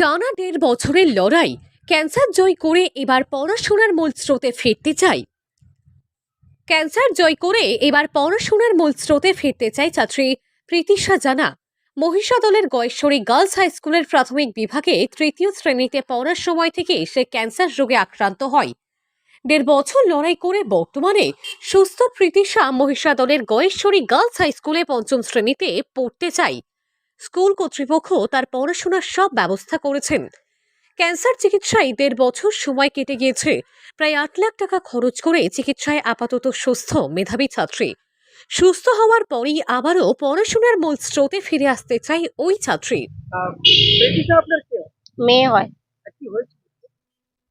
টানা ১.৫ বছরের লড়াই, ক্যান্সার জয় করে এবার পড়াশোনার মূল স্রোতে ফিরতে চাই। ছাত্রী প্রীতিশা জানা। মহিষাদলের গয়েশ্বরী গার্লস হাই স্কুলের প্রাথমিক বিভাগে ৩য় শ্রেণীতে পড়ার সময় থেকে সে ক্যান্সার রোগে আক্রান্ত হয়। ১.৫ বছর লড়াই করে বর্তমানে সুস্থ প্রীতিশা মহিষাদলের গয়েশ্বরী গার্লস হাই স্কুলে ৫ম শ্রেণীতে পড়তে চায়। স্কুল কর্তৃপক্ষ তার পড়াশোনার সব ব্যবস্থা করেছেন। ক্যান্সার চিকিৎসায় ১.৫ বছর সময় কেটে গিয়েছে। প্রায় ৮ লাখ টাকা খরচ করে চিকিৎসায় আপাতত সুস্থ মেধাবী ছাত্রী। সুস্থ হওয়ার পরেই আবারও পড়াশোনার মূল স্রোতে ফিরে আসতে চাই ওই ছাত্রী। মেয়ে হয়।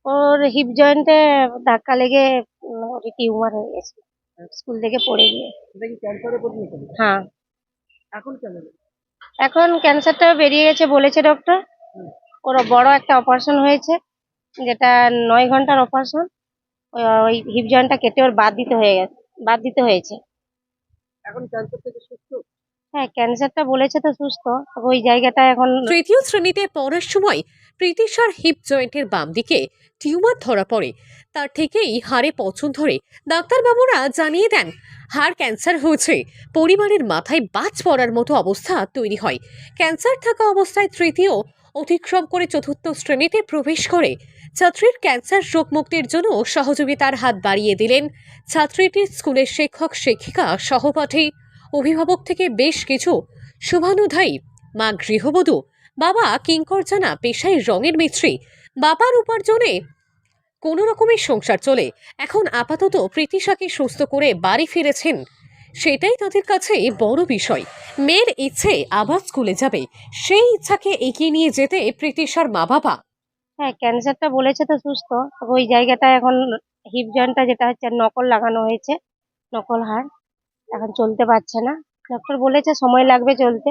ওর হিপ জয়েন্টে ধাক্কা লেগে ওর টিউমার হয়ে গেছে স্কুল থেকে পড়ে গিয়ে। হ্যাঁ, এখন ক্যান্সারটা বেরিয়ে গেছে বলেছে ডক্টর। ওর বড় একটা অপারেশন হয়েছে, যেটা ৯ ঘন্টার অপারেশন। ওই হিপ জয়েন্টটা কেটে ওর বাদ দিতে হয়েছে। এখন ক্যান্সার থেকে সুস্থ? হ্যাঁ, ক্যান্সারটা বলেছে তো সুস্থ, তবে ওই জায়গাটা এখন ৩য় শ্রেণীতে পড়ার সময় প্রীতিশার হিপ জয়েন্টের বাম দিকে টিউমার ধরা পড়ে। তার থেকেই হাড়ে পচন ধরে। ডাক্তারবাবুরা জানিয়ে দেন হাড় ক্যান্সার হয়েছে। পরিবারের মাথায় বাজ পড়ার মতো অবস্থা তৈরি হয়। ক্যান্সার থাকা অবস্থায় ৩য় অতিক্রম করে ৪র্থ শ্রেণীতে প্রবেশ করে। ছাত্রীর ক্যান্সার রোগ মুক্তির জন্য সহযোগিতার হাত বাড়িয়ে দিলেন ছাত্রীটির স্কুলের শিক্ষক শিক্ষিকা, সহপাঠী, অভিভাবক থেকে বেশ কিছু শুভানুধ্যায়ী। মা গৃহবধূ, বাবা কিঙ্কর জানা পেশায় রঙের মিস্ত্রি। বাবার উপার্জনে কোনো রকমের সংসার চলে। এখন আপাতত প্রীতিশাকে সুস্থ করে বাড়ি ফিরেছেন, সেটাই তাদের কাছে বড় বিষয়। মেয়ের ইচ্ছে আবার স্কুলে যাবে, সেই ইচ্ছাকে এগিয়ে নিয়ে যেতে প্রীতিশার মা বাবা। হ্যাঁ, ক্যান্সারটা বলেছে তো সুস্থ, তবে ওই জায়গাটা এখন হিপ জয়েন্টটা যেটা হচ্ছে নকল লাগানো হয়েছে, নকল হাড়, এখন চলতে পারছে না। ডক্টর বলেছে সময় লাগবে চলতে।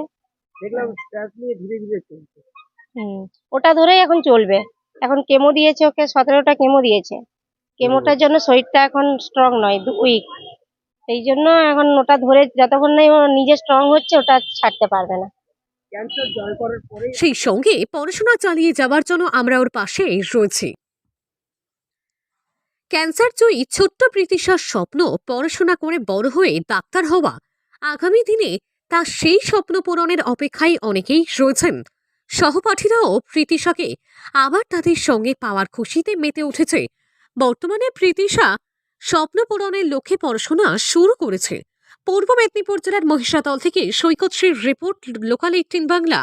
দেখলাম স্ট্যাট নিয়ে ধীরে ধীরে চলছে। ওটা ধরেই এখন চলবে। এখন কেমো দিয়েছে, ওকে ১৭টা কেমো দিয়েছে। কেমোটার জন্য শরীরটা এখন স্ট্রং নয়, উইক। সেই জন্য এখন ওটা ধরে যতক্ষণ না ও নিজে স্ট্রং হচ্ছে, ওটা ছাড়তে পারবে না। ক্যান্সার জয় করার পরে সেই সঙ্গে পড়াশোনা চালিয়ে যাওয়ার জন্য আমরা ওর পাশে রয়েছি। ক্যান্সার জয়ী ছোট্ট প্রীতিশার স্বপ্ন পড়াশোনা করে বড় হয়ে ডাক্তার হওয়া। আগামী দিনে তার সেই স্বপ্ন পূরণের অপেক্ষায় অনেকেই রয়েছেন। সহপাঠীরাও প্রীতিশাকে আবার তাদের সঙ্গে পাওয়ার খুশিতে মেতে উঠেছে। বর্তমানে প্রীতিশা স্বপ্ন পূরণের লক্ষ্যে পড়াশোনা শুরু করেছে। পূর্ব মেদিনীপুর জেলার মহিষাদল থেকে সৈকত শ্রীর রিপোর্ট, লোকাল ১৮ বাংলা।